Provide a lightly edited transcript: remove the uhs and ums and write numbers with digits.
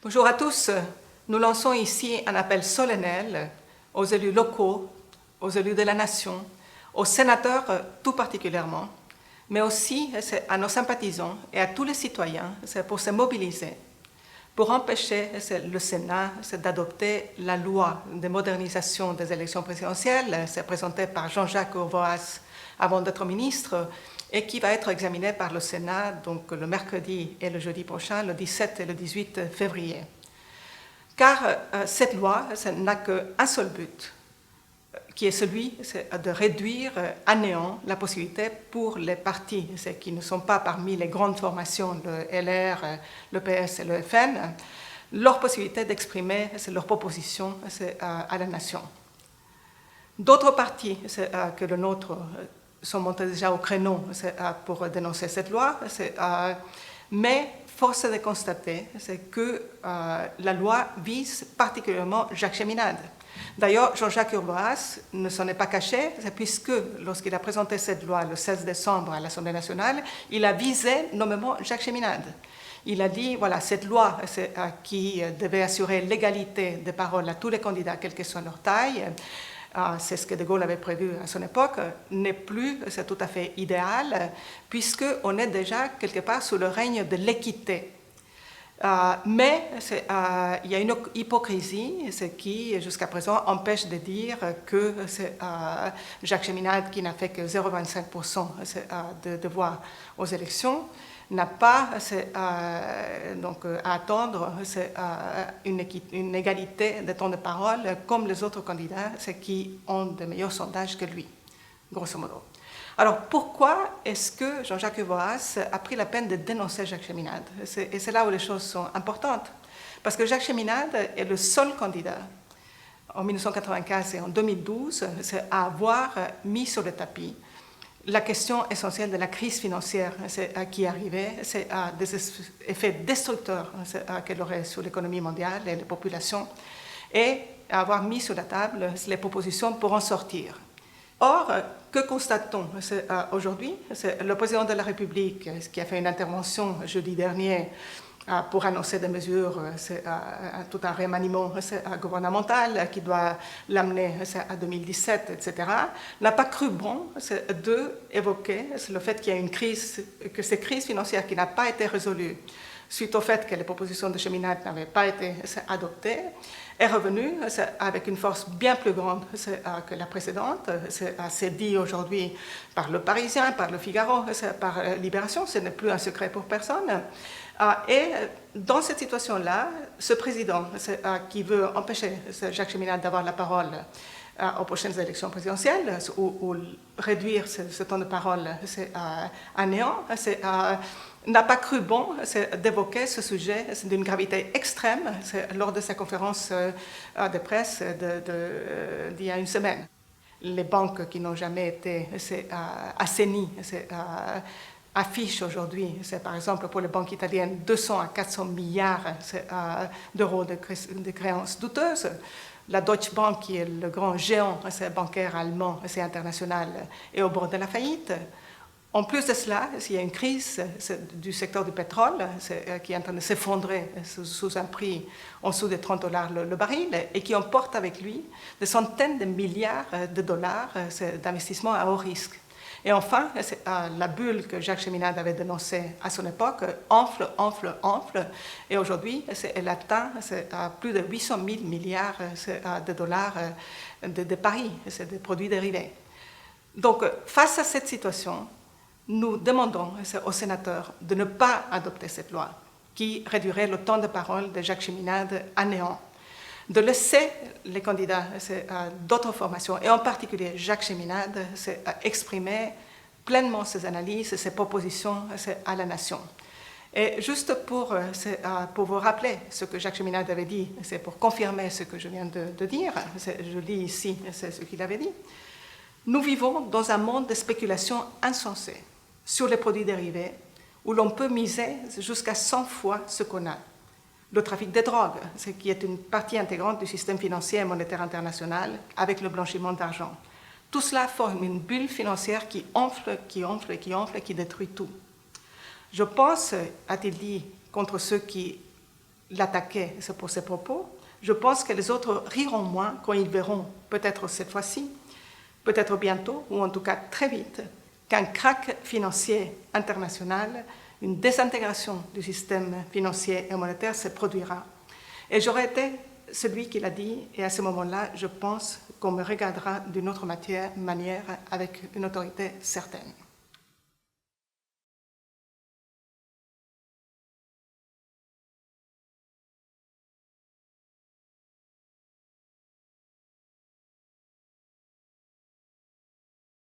Bonjour à tous. Nous lançons ici un appel solennel aux élus locaux, aux élus de la nation, aux sénateurs tout particulièrement, mais aussi à nos sympathisants et à tous les citoyens pour se mobiliser, pour empêcher le Sénat d'adopter la loi de modernisation des élections présidentielles, présentée par Jean-Jacques Urvoas avant d'être ministre, et qui va être examinée par le Sénat donc le mercredi et le jeudi prochain, le 17 et le 18 février. Car cette loi n'a qu'un seul but, qui est celui de réduire à néant la possibilité pour les partis qui ne sont pas parmi les grandes formations, le LR, le PS et le FN, leur possibilité d'exprimer leurs propositions à la nation. D'autres partis que le nôtre sont montés déjà au créneau pour dénoncer cette loi, mais force est de constater que la loi vise particulièrement Jacques Cheminade. D'ailleurs, Jean-Jacques Urvoas ne s'en est pas caché, puisque lorsqu'il a présenté cette loi le 16 décembre à l'Assemblée nationale, il a visé nommément Jacques Cheminade. Il a dit, voilà, cette loi qui devait assurer l'égalité des paroles à tous les candidats, quelle que soit leur taille, c'est ce que De Gaulle avait prévu à son époque, n'est plus tout à fait idéal, puisqu'on est déjà quelque part sous le règne de l'équité. Mais il y a une hypocrisie qui, jusqu'à présent, empêche de dire que Jacques Cheminade, qui n'a fait que 0,25% de voix aux élections, n'a pas donc, à attendre une égalité de temps de parole comme les autres candidats qui ont de meilleurs sondages que lui, grosso modo. Alors, pourquoi est-ce que Jean-Jacques Urvoas a pris la peine de dénoncer Jacques Cheminade? Et c'est là où les choses sont importantes. Parce que Jacques Cheminade est le seul candidat, en 1995 et en 2012, à avoir mis sur le tapis la question essentielle de la crise financière qui arrivait, c'est des effets destructeurs qu'elle aurait sur l'économie mondiale et les populations, et avoir mis sur la table les propositions pour en sortir. Or, que constate-t-on aujourd'hui? Le président de la République, qui a fait une intervention jeudi dernier pour annoncer des mesures, tout un remaniement gouvernemental qui doit l'amener à 2017, etc., n'a pas cru bon d'évoquer le fait qu'il y a une crise, que cette crise financière qui n'a pas été résolue suite au fait que les propositions de Cheminade n'avaient pas été adoptées, est revenue avec une force bien plus grande que la précédente. C'est dit aujourd'hui par Le Parisien, par Le Figaro, par Libération, ce n'est plus un secret pour personne. Et dans cette situation-là, ce président qui veut empêcher Jacques Cheminade d'avoir la parole aux prochaines élections présidentielles ou réduire ce temps de parole à néant, n'a pas cru bon d'évoquer ce sujet d'une gravité extrême lors de sa conférence de presse d'il y a une semaine. Les banques qui n'ont jamais été assainies affichent aujourd'hui, par exemple pour les banques italiennes, 200 à 400 milliards d'euros de créances douteuses. La Deutsche Bank, qui est le grand géant bancaire allemand et international, est au bord de la faillite. En plus de cela, il y a une crise du secteur du pétrole qui est en train de s'effondrer sous un prix en dessous de $30 le baril et qui emporte avec lui des centaines de milliards de dollars d'investissements à haut risque. Et enfin, la bulle que Jacques Cheminade avait dénoncée à son époque enfle. Et aujourd'hui, elle atteint plus de 800 000 milliards de dollars de paris, des produits dérivés. Donc, face à cette situation, nous demandons aux sénateurs de ne pas adopter cette loi qui réduirait le temps de parole de Jacques Cheminade à néant, de laisser les candidats d'autres formations, et en particulier Jacques Cheminade, exprimer pleinement ses analyses et ses propositions à la nation. Et juste pour vous rappeler ce que Jacques Cheminade avait dit, c'est pour confirmer ce que je viens de dire, je lis ici ce qu'il avait dit. Nous vivons dans un monde de spéculation insensée sur les produits dérivés où l'on peut miser jusqu'à 100 fois ce qu'on a. Le trafic de drogue, ce qui est une partie intégrante du système financier et monétaire international avec le blanchiment d'argent. Tout cela forme une bulle financière qui enfle et qui détruit tout. Je pense, a-t-il dit, contre ceux qui l'attaquer pour ses propos, je pense que les autres riront moins quand ils verront, peut-être cette fois-ci, peut-être bientôt, ou en tout cas très vite, qu'un krach financier international, une désintégration du système financier et monétaire se produira. Et j'aurais été celui qui l'a dit, et à ce moment-là, je pense qu'on me regardera d'une autre manière avec une autorité certaine.